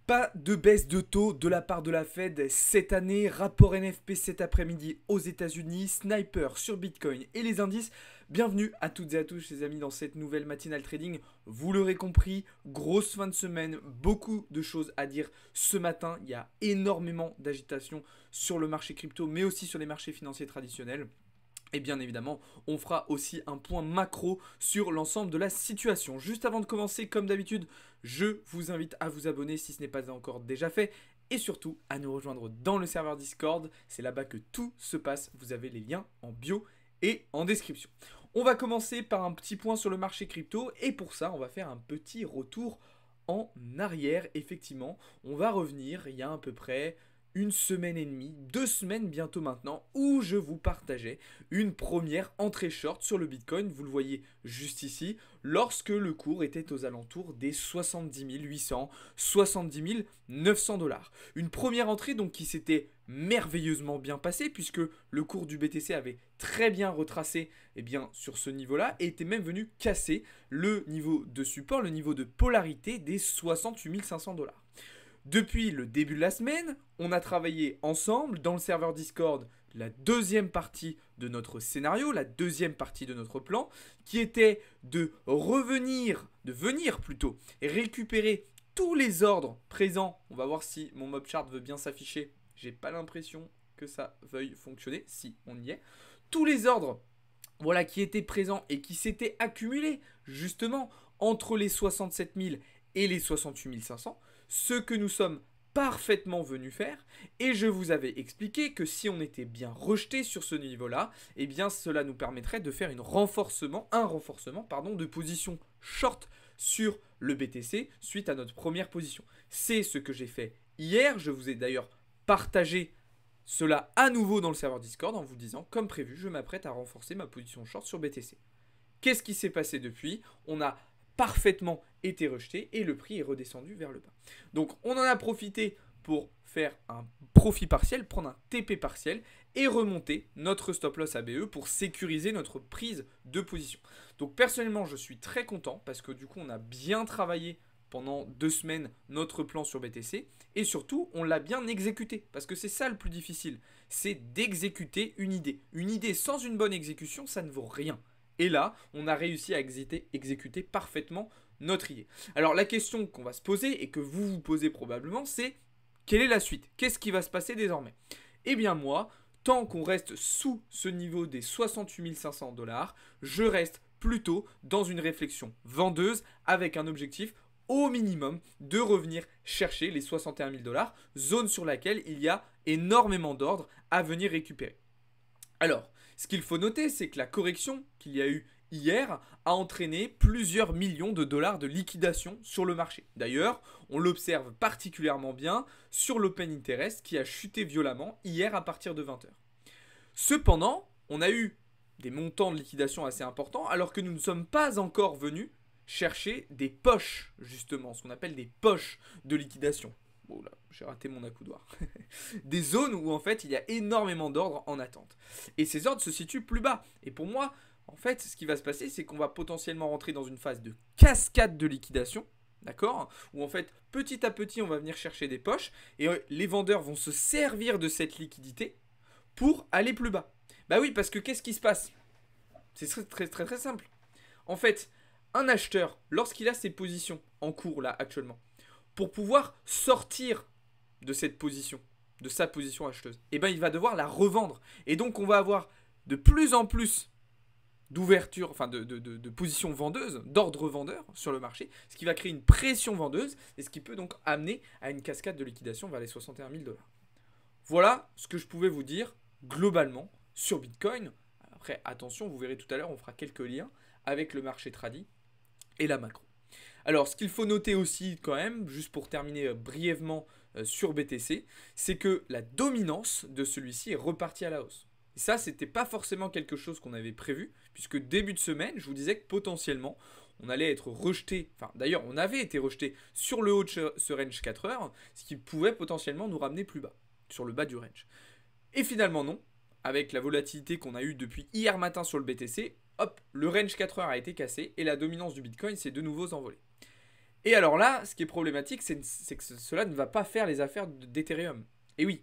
Pas de baisse de taux de la part de la Fed cette année, rapport NFP cet après-midi aux États-Unis, sniper sur Bitcoin et les indices. Bienvenue à toutes et à tous les amis dans cette nouvelle matinale trading. Vous l'aurez compris, grosse fin de semaine, beaucoup de choses à dire ce matin. Il y a énormément d'agitation sur le marché crypto mais aussi sur les marchés financiers traditionnels. Et bien évidemment, on fera aussi un point macro sur l'ensemble de la situation. Juste avant de commencer, comme d'habitude, je vous invite à vous abonner si ce n'est pas encore déjà fait. Et surtout, à nous rejoindre dans le serveur Discord. C'est là-bas que tout se passe. Vous avez les liens en bio et en description. On va commencer par un petit point sur le marché crypto. Et pour ça, on va faire un petit retour en arrière. Effectivement, on va revenir il y a à peu près une semaine et demie, 2 semaines bientôt maintenant, où je vous partageais une première entrée short sur le Bitcoin, vous le voyez juste ici, lorsque le cours était aux alentours des 70 800, 70 900 dollars. Une première entrée donc qui s'était merveilleusement bien passée, puisque le cours du BTC avait très bien retracé sur ce niveau-là, et était même venu casser le niveau de support, le niveau de polarité des 68 500 dollars. Depuis le début de la semaine, on a travaillé ensemble dans le serveur Discord la deuxième partie de notre scénario, la deuxième partie de notre plan, qui était de venir récupérer tous les ordres présents. On va voir si mon mob chart veut bien s'afficher. J'ai pas l'impression que ça veuille fonctionner. Si, on y est. Tous les ordres qui étaient présents et qui s'étaient accumulés justement entre les 67 000 et les 68 500. Ce que nous sommes parfaitement venus faire, et je vous avais expliqué que si on était bien rejeté sur ce niveau-là, cela nous permettrait de faire un renforcement de position short sur le BTC suite à notre première position. C'est ce que j'ai fait hier, je vous ai d'ailleurs partagé cela à nouveau dans le serveur Discord en vous disant, comme prévu, je m'apprête à renforcer ma position short sur BTC. Qu'est-ce qui s'est passé depuis ? On a parfaitement été rejeté et le prix est redescendu vers le bas. Donc on en a profité pour faire un profit partiel, prendre un TP partiel et remonter notre stop loss ABE pour sécuriser notre prise de position. Donc personnellement je suis très content parce que du coup on a bien travaillé pendant 2 semaines notre plan sur BTC et surtout on l'a bien exécuté parce que c'est ça le plus difficile, c'est d'exécuter une idée. Une idée sans une bonne exécution ça ne vaut rien. Et là, on a réussi à exécuter parfaitement notre idée. Alors la question qu'on va se poser et que vous vous posez probablement, c'est quelle est la suite ? Qu'est-ce qui va se passer désormais ? Eh bien moi, tant qu'on reste sous ce niveau des 68 500 dollars, je reste plutôt dans une réflexion vendeuse avec un objectif au minimum de revenir chercher les 61 000 dollars, zone sur laquelle il y a énormément d'ordres à venir récupérer. Alors, ce qu'il faut noter, c'est que la correction qu'il y a eu hier a entraîné plusieurs millions de dollars de liquidation sur le marché. D'ailleurs, on l'observe particulièrement bien sur l'Open Interest qui a chuté violemment hier à partir de 20h. Cependant, on a eu des montants de liquidation assez importants alors que nous ne sommes pas encore venus chercher des poches, justement, ce qu'on appelle des poches de liquidation. Oh là, j'ai raté mon accoudoir. Des zones où en fait il y a énormément d'ordres en attente. Et ces ordres se situent plus bas. Et pour moi, en fait, ce qui va se passer, c'est qu'on va potentiellement rentrer dans une phase de cascade de liquidation. D'accord ? Où en fait, petit à petit, on va venir chercher des poches. Et les vendeurs vont se servir de cette liquidité pour aller plus bas. Bah oui, parce que qu'est-ce qui se passe ? C'est très simple. En fait, un acheteur, lorsqu'il a ses positions en cours là actuellement, pour pouvoir sortir de cette position, de sa position acheteuse, il va devoir la revendre. Et donc, on va avoir de plus en plus d'ouverture, de positions vendeuses, d'ordres vendeurs sur le marché, ce qui va créer une pression vendeuse et ce qui peut donc amener à une cascade de liquidation vers les 61 000 dollars. Voilà ce que je pouvais vous dire globalement sur Bitcoin. Après, attention, vous verrez tout à l'heure, on fera quelques liens avec le marché tradi et la macro. Alors, ce qu'il faut noter aussi quand même, juste pour terminer brièvement sur BTC, c'est que la dominance de celui-ci est repartie à la hausse. Et ça, c'était pas forcément quelque chose qu'on avait prévu, puisque début de semaine, je vous disais que potentiellement, on allait être rejeté, d'ailleurs, on avait été rejeté sur le haut de ce range 4 heures, ce qui pouvait potentiellement nous ramener plus bas, sur le bas du range. Et finalement, non. Avec la volatilité qu'on a eue depuis hier matin sur le BTC, hop, le range 4 heures a été cassé et la dominance du Bitcoin s'est de nouveau envolée. Et alors là, ce qui est problématique, c'est que cela ne va pas faire les affaires d'Ethereum. Et oui,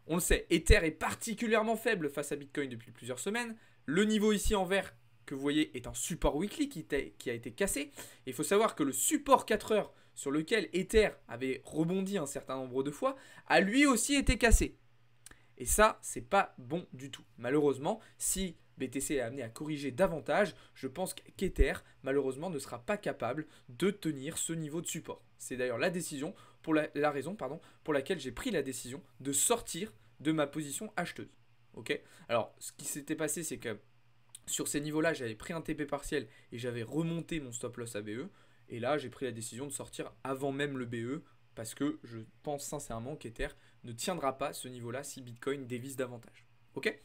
on le sait, Ether est particulièrement faible face à Bitcoin depuis plusieurs semaines. Le niveau ici en vert que vous voyez est un support weekly qui a été cassé. Il faut savoir que le support 4 heures sur lequel Ether avait rebondi un certain nombre de fois a lui aussi été cassé. Et ça, c'est pas bon du tout. Malheureusement, si BTC est amené à corriger davantage, je pense qu'Ether, malheureusement, ne sera pas capable de tenir ce niveau de support. C'est d'ailleurs la raison pour laquelle j'ai pris la décision de sortir de ma position acheteuse. Ok. Alors, ce qui s'était passé, c'est que sur ces niveaux-là, j'avais pris un TP partiel et j'avais remonté mon stop loss à BE. Et là, j'ai pris la décision de sortir avant même le BE parce que je pense sincèrement qu'Ether ne tiendra pas ce niveau-là si Bitcoin dévisse davantage. Ok ?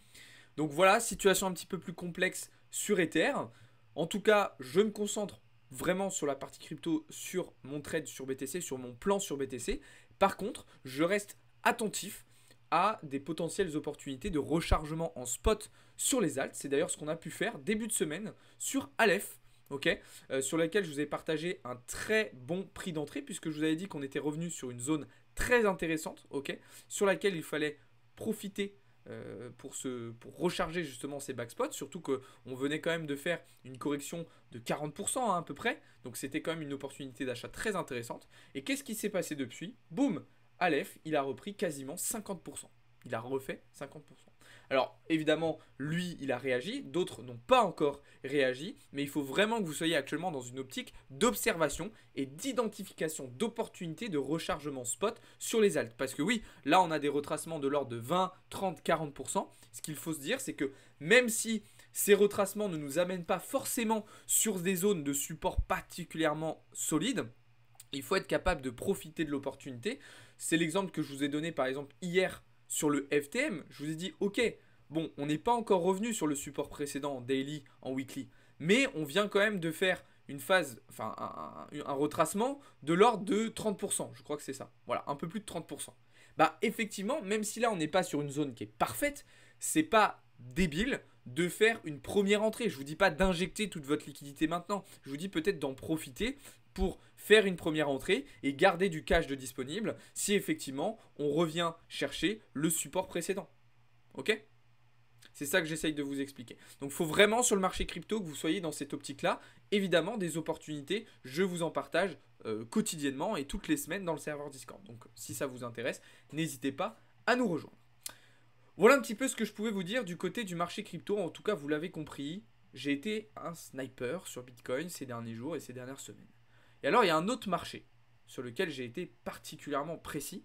Donc voilà, situation un petit peu plus complexe sur Ether. En tout cas, je me concentre vraiment sur la partie crypto, sur mon trade sur BTC, sur mon plan sur BTC. Par contre, je reste attentif à des potentielles opportunités de rechargement en spot sur les alts. C'est d'ailleurs ce qu'on a pu faire début de semaine sur Aleph. Okay, sur laquelle je vous ai partagé un très bon prix d'entrée puisque je vous avais dit qu'on était revenu sur une zone très intéressante, okay, sur laquelle il fallait profiter pour recharger justement ces backspots, surtout qu'on venait quand même de faire une correction de 40% hein, à peu près, donc c'était quand même une opportunité d'achat très intéressante. Et qu'est-ce qui s'est passé depuis? Boum, Aleph, il a repris quasiment 50%. Il a refait 50%. Alors évidemment, lui, il a réagi, d'autres n'ont pas encore réagi, mais il faut vraiment que vous soyez actuellement dans une optique d'observation et d'identification d'opportunités de rechargement spot sur les alts. Parce que oui, là on a des retracements de l'ordre de 20, 30, 40%. Ce qu'il faut se dire, c'est que même si ces retracements ne nous amènent pas forcément sur des zones de support particulièrement solides, il faut être capable de profiter de l'opportunité. C'est l'exemple que je vous ai donné par exemple hier sur le FTM. Je vous ai dit, ok, bon, on n'est pas encore revenu sur le support précédent en daily, en weekly, mais on vient quand même de faire une phase, enfin un retracement de l'ordre de 30%. Je crois que c'est ça. Voilà, un peu plus de 30%. Bah effectivement, même si là on n'est pas sur une zone qui est parfaite, c'est pas débile de faire une première entrée. Je vous dis pas d'injecter toute votre liquidité maintenant. Je vous dis peut-être d'en profiter pour faire une première entrée et garder du cash de disponible si effectivement on revient chercher le support précédent. Ok ? C'est ça que j'essaye de vous expliquer. Donc il faut vraiment sur le marché crypto que vous soyez dans cette optique-là. Évidemment, des opportunités, je vous en partage quotidiennement et toutes les semaines dans le serveur Discord. Donc si ça vous intéresse, n'hésitez pas à nous rejoindre. Voilà un petit peu ce que je pouvais vous dire du côté du marché crypto. En tout cas, vous l'avez compris, j'ai été un sniper sur Bitcoin ces derniers jours et ces dernières semaines. Et alors, il y a un autre marché sur lequel j'ai été particulièrement précis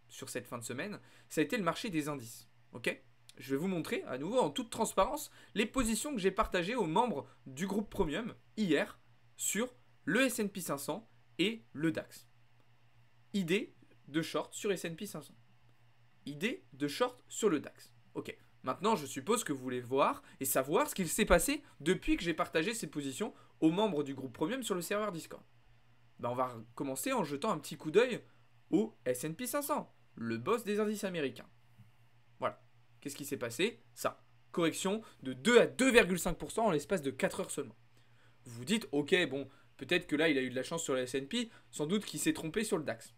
sur cette fin de semaine. Ça a été le marché des indices. Ok ? Je vais vous montrer à nouveau en toute transparence les positions que j'ai partagées aux membres du groupe Premium hier sur le S&P 500 et le DAX. Idée de short sur S&P 500. Idée de short sur le DAX. Ok. Maintenant, je suppose que vous voulez voir et savoir ce qu'il s'est passé depuis que j'ai partagé ces positions aux membres du groupe Premium sur le serveur Discord. Ben, on va commencer en jetant un petit coup d'œil au S&P 500, le boss des indices américains. Voilà. Qu'est-ce qui s'est passé? Ça. Correction de 2 à 2,5% en l'espace de 4 heures seulement. Vous vous dites, ok, bon, peut-être que là, il a eu de la chance sur le S&P, sans doute qu'il s'est trompé sur le DAX.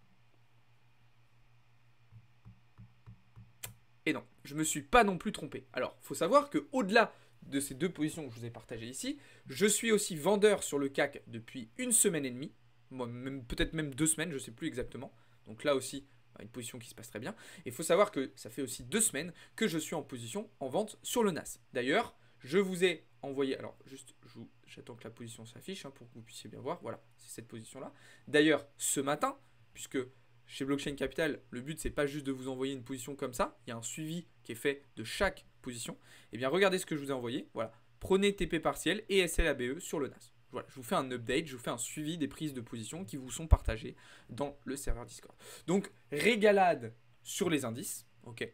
Et non, je ne me suis pas non plus trompé. Alors, il faut savoir qu'au-delà de ces deux positions que je vous ai partagées ici, je suis aussi vendeur sur le CAC depuis 1 semaine et demie, peut-être même 2 semaines, je ne sais plus exactement. Donc là aussi, une position qui se passe très bien. Et il faut savoir que ça fait aussi 2 semaines que je suis en position en vente sur le NAS. D'ailleurs, je vous ai envoyé, alors juste, j'attends que la position s'affiche pour que vous puissiez bien voir. Voilà, c'est cette position-là. D'ailleurs, ce matin, puisque chez Blockchain Capital, le but, c'est pas juste de vous envoyer une position comme ça. Il y a un suivi qui est fait de chaque position. Eh bien, regardez ce que je vous ai envoyé. Voilà. Prenez TP partiel et SLABE sur le NAS. Voilà, je vous fais un update, je vous fais un suivi des prises de position qui vous sont partagées dans le serveur Discord. Donc, régalade sur les indices. Ok.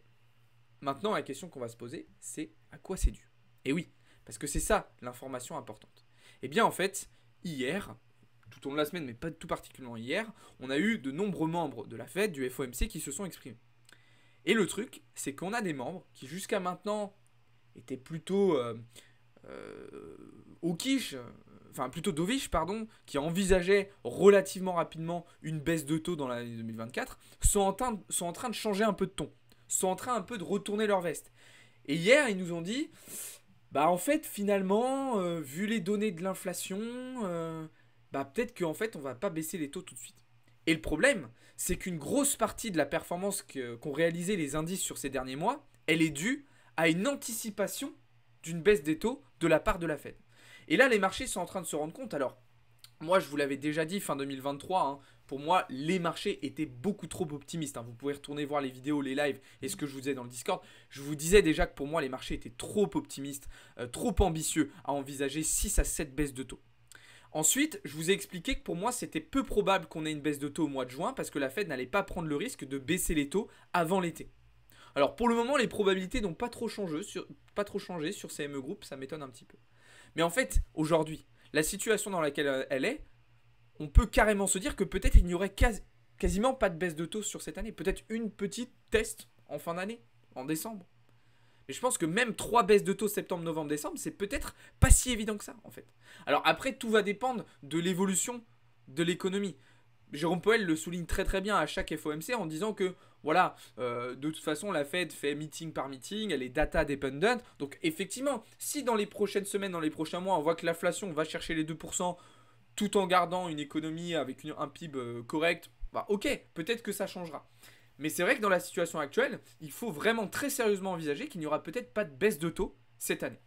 Maintenant, la question qu'on va se poser, c'est à quoi c'est dû? Et oui, parce que c'est ça l'information importante. Eh bien, en fait, hier, tout au long de la semaine, mais pas tout particulièrement hier, on a eu de nombreux membres de la Fed, du FOMC, qui se sont exprimés. Et le truc, c'est qu'on a des membres qui jusqu'à maintenant étaient plutôt au quiche, enfin plutôt dovish, pardon, qui envisageaient relativement rapidement une baisse de taux dans l'année 2024, sont en train de changer un peu de ton, sont en train un peu de retourner leur veste. Et hier, ils nous ont dit, bah en fait, finalement, vu les données de l'inflation, bah peut-être qu'en fait, on va pas baisser les taux tout de suite. Et le problème, c'est qu'une grosse partie de la performance qu'ont réalisé les indices sur ces derniers mois, elle est due à une anticipation d'une baisse des taux de la part de la Fed. Et là, les marchés sont en train de se rendre compte. Alors, moi, je vous l'avais déjà dit fin 2023, hein, pour moi, les marchés étaient beaucoup trop optimistes. Hein. Vous pouvez retourner voir les vidéos, les lives et ce que je vous disais dans le Discord. Je vous disais déjà que pour moi, les marchés étaient trop optimistes, trop ambitieux à envisager 6 à 7 baisses de taux. Ensuite, je vous ai expliqué que pour moi, c'était peu probable qu'on ait une baisse de taux au mois de juin parce que la Fed n'allait pas prendre le risque de baisser les taux avant l'été. Alors, pour le moment, les probabilités n'ont pas trop changé sur CME Group, ça m'étonne un petit peu. Mais en fait, aujourd'hui, la situation dans laquelle elle est, on peut carrément se dire que peut-être il n'y aurait quasiment pas de baisse de taux sur cette année. Peut-être une petite test en fin d'année, en décembre. Mais je pense que même 3 baisses de taux septembre, novembre, décembre, c'est peut-être pas si évident que ça, en fait. Alors après, tout va dépendre de l'évolution de l'économie. Jérôme Powell le souligne très très bien à chaque FOMC en disant que voilà, de toute façon la Fed fait meeting par meeting, elle est data dependent. Donc effectivement, si dans les prochaines semaines, dans les prochains mois, on voit que l'inflation va chercher les 2% tout en gardant une économie avec un PIB correct, bah ok, peut-être que ça changera. Mais c'est vrai que dans la situation actuelle, il faut vraiment très sérieusement envisager qu'il n'y aura peut-être pas de baisse de taux cette année.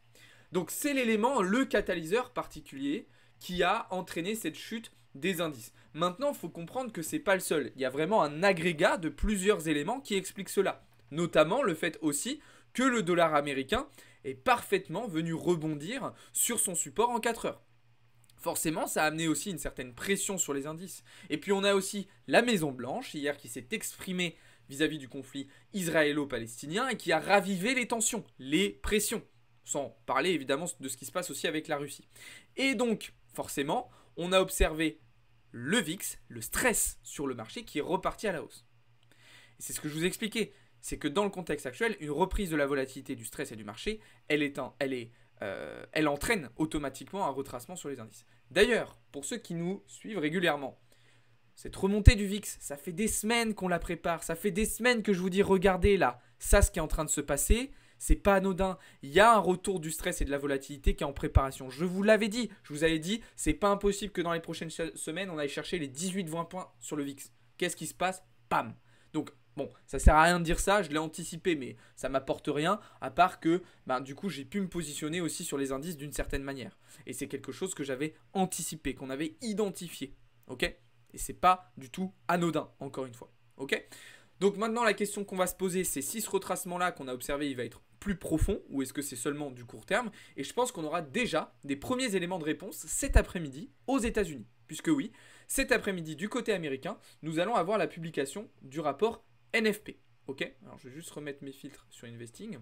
Donc c'est l'élément, le catalyseur particulier qui a entraîné cette chute des indices. Maintenant, il faut comprendre que ce n'est pas le seul. Il y a vraiment un agrégat de plusieurs éléments qui expliquent cela. Notamment le fait aussi que le dollar américain est parfaitement venu rebondir sur son support en 4 heures. Forcément, ça a amené aussi une certaine pression sur les indices. Et puis on a aussi la Maison Blanche, hier, qui s'est exprimée vis-à-vis du conflit israélo-palestinien et qui a ravivé les tensions, les pressions. Sans parler évidemment de ce qui se passe aussi avec la Russie. Et donc, forcément, on a observé le VIX, le stress sur le marché qui est reparti à la hausse. Et c'est ce que je vous ai expliqué. C'est que dans le contexte actuel, une reprise de la volatilité du stress et du marché, elle entraîne automatiquement un retracement sur les indices. D'ailleurs, pour ceux qui nous suivent régulièrement, cette remontée du VIX, ça fait des semaines qu'on la prépare, ça fait des semaines que je vous dis, regardez là, ça ce qui est en train de se passer, c'est pas anodin. Il y a un retour du stress et de la volatilité qui est en préparation. Je vous l'avais dit, je vous avais dit, c'est pas impossible que dans les prochaines semaines, on aille chercher les 18-20 points sur le VIX. Qu'est-ce qui se passe? Pam. Donc, bon, ça sert à rien de dire ça, je l'ai anticipé, mais ça m'apporte rien, à part que, du coup, j'ai pu me positionner aussi sur les indices d'une certaine manière. Et c'est quelque chose que j'avais anticipé, qu'on avait identifié, ok? Et c'est pas du tout anodin, encore une fois, ok? Donc maintenant, la question qu'on va se poser, c'est si ce retracement-là qu'on a observé, il va être plus profond, ou est-ce que c'est seulement du court terme? Et je pense qu'on aura déjà des premiers éléments de réponse cet après-midi aux États-Unis. Puisque oui, cet après-midi, du côté américain, nous allons avoir la publication du rapport NFP. Ok, alors je vais juste remettre mes filtres sur Investing.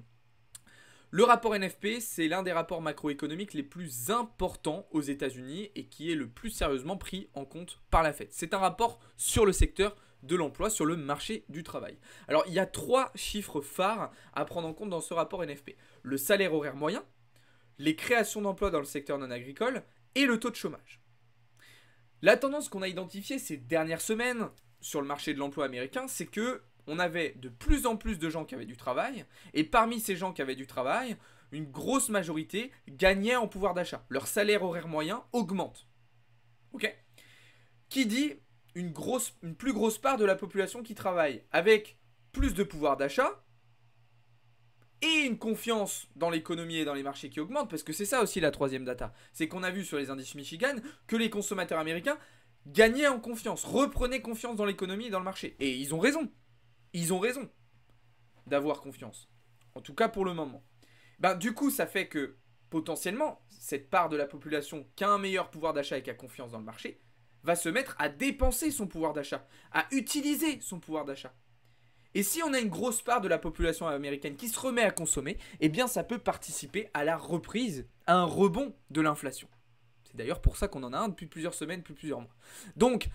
Le rapport NFP, c'est l'un des rapports macroéconomiques les plus importants aux États-Unis et qui est le plus sérieusement pris en compte par la Fed. C'est un rapport sur le secteur de l'emploi, sur le marché du travail. Alors, il y a 3 chiffres phares à prendre en compte dans ce rapport NFP. Le salaire horaire moyen, les créations d'emplois dans le secteur non agricole et le taux de chômage. La tendance qu'on a identifiée ces dernières semaines sur le marché de l'emploi américain, c'est que on avait de plus en plus de gens qui avaient du travail, et parmi ces gens qui avaient du travail, une grosse majorité gagnait en pouvoir d'achat. Leur salaire horaire moyen augmente. Ok ? Qui dit une plus grosse part de la population qui travaille, avec plus de pouvoir d'achat, et une confiance dans l'économie et dans les marchés qui augmente, parce que c'est ça aussi la troisième data. C'est qu'on a vu sur les indices Michigan que les consommateurs américains gagnaient en confiance, reprenaient confiance dans l'économie et dans le marché. Et ils ont raison. Ils ont raison d'avoir confiance. En tout cas pour le moment. Du coup, ça fait que potentiellement, cette part de la population qui a un meilleur pouvoir d'achat et qui a confiance dans le marché va se mettre à dépenser son pouvoir d'achat, à utiliser son pouvoir d'achat. Et si on a une grosse part de la population américaine qui se remet à consommer, eh bien ça peut participer à la reprise, à un rebond de l'inflation. C'est d'ailleurs pour ça qu'on en a un depuis plusieurs semaines, depuis plusieurs mois. Donc,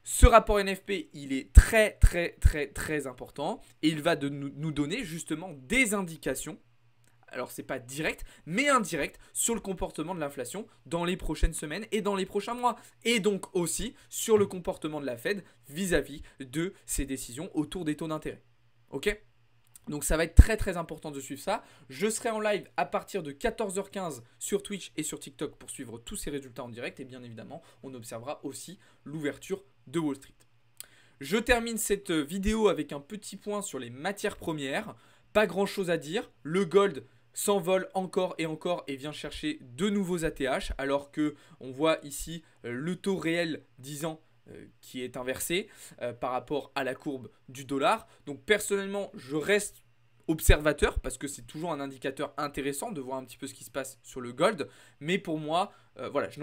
ce rapport NFP, il est très très très très important et il va nous donner justement des indications alors c'est pas direct, mais indirect sur le comportement de l'inflation dans les prochaines semaines et dans les prochains mois. Et donc aussi sur le comportement de la Fed vis-à-vis de ses décisions autour des taux d'intérêt. Ok ? Donc ça va être très très important de suivre ça. Je serai en live à partir de 14h15 sur Twitch et sur TikTok pour suivre tous ces résultats en direct. Et bien évidemment, on observera aussi l'ouverture de Wall Street. Je termine cette vidéo avec un petit point sur les matières premières. Pas grand chose à dire. Le gold s'envole encore et vient chercher de nouveaux ATH, alors que on voit ici le taux réel 10 ans qui est inversé par rapport à la courbe du dollar. Donc personnellement, je reste observateur parce que c'est toujours un indicateur intéressant de voir un petit peu ce qui se passe sur le gold. Mais pour moi, voilà, je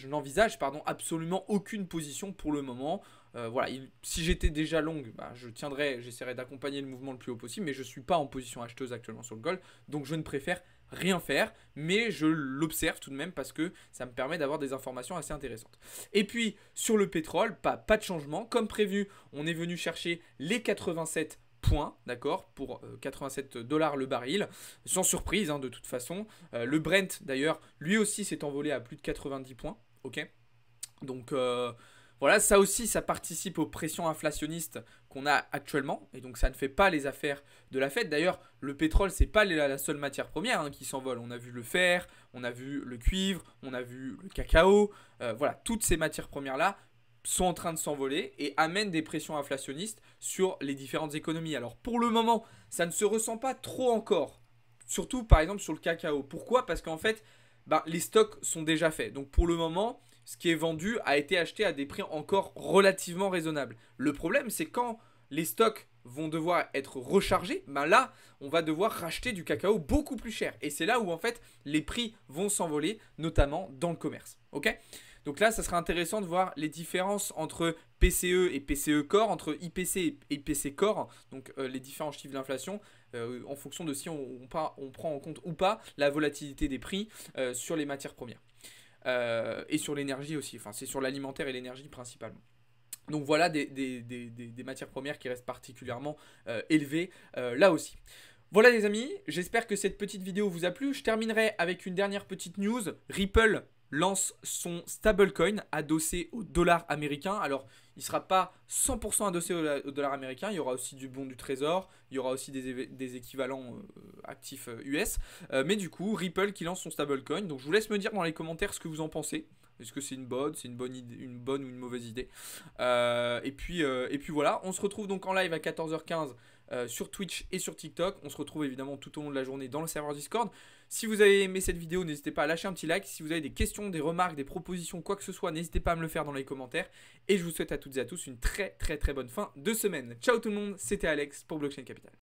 n'envisage absolument aucune position pour le moment. Voilà, si j'étais déjà longue, j'essaierais d'accompagner le mouvement le plus haut possible, mais je ne suis pas en position acheteuse actuellement sur le gold, donc je ne préfère rien faire, mais je l'observe tout de même parce que ça me permet d'avoir des informations assez intéressantes. Et puis sur le pétrole, pas de changement, comme prévu, on est venu chercher les 87 points, d'accord, pour 87 $ le baril, sans surprise de toute façon. Le Brent d'ailleurs, lui aussi s'est envolé à plus de 90 points, ok. Donc voilà, ça aussi, ça participe aux pressions inflationnistes qu'on a actuellement. Et donc, ça ne fait pas les affaires de la Fed. D'ailleurs, le pétrole, ce n'est pas la seule matière première qui s'envole. On a vu le fer, on a vu le cuivre, on a vu le cacao. Voilà, toutes ces matières premières-là sont en train de s'envoler et amènent des pressions inflationnistes sur les différentes économies. Alors, pour le moment, ça ne se ressent pas trop encore. Surtout, par exemple, sur le cacao. Pourquoi ? Parce qu'en fait, les stocks sont déjà faits. Donc, pour le moment, ce qui est vendu a été acheté à des prix encore relativement raisonnables. Le problème, c'est quand les stocks vont devoir être rechargés, là, on va devoir racheter du cacao beaucoup plus cher. Et c'est là où, en fait, les prix vont s'envoler, notamment dans le commerce. Ok ? Donc là, ça sera intéressant de voir les différences entre PCE et PCE Core, entre IPC et IPC Core, donc les différents chiffres de l'inflation, en fonction de si on prend en compte ou pas la volatilité des prix sur les matières premières. Et sur l'énergie aussi, enfin c'est sur l'alimentaire et l'énergie principalement. Donc voilà des matières premières qui restent particulièrement élevées là aussi. Voilà les amis, j'espère que cette petite vidéo vous a plu. Je terminerai avec une dernière petite news. Ripple lance son stablecoin adossé au dollar américain. Alors, il ne sera pas 100% adossé au dollar américain. Il y aura aussi du bon du trésor. Il y aura aussi des équivalents actifs US. Mais du coup, Ripple qui lance son stablecoin. Donc, je vous laisse me dire dans les commentaires ce que vous en pensez. Est-ce que c'est une bonne ou une mauvaise idée et puis voilà, on se retrouve donc en live à 14h15 sur Twitch et sur TikTok. On se retrouve évidemment tout au long de la journée dans le serveur Discord. Si vous avez aimé cette vidéo, n'hésitez pas à lâcher un petit like. Si vous avez des questions, des remarques, des propositions, quoi que ce soit, n'hésitez pas à me le faire dans les commentaires. Et je vous souhaite à toutes et à tous une très très très bonne fin de semaine. Ciao tout le monde, c'était Alex pour Blockchain Capital.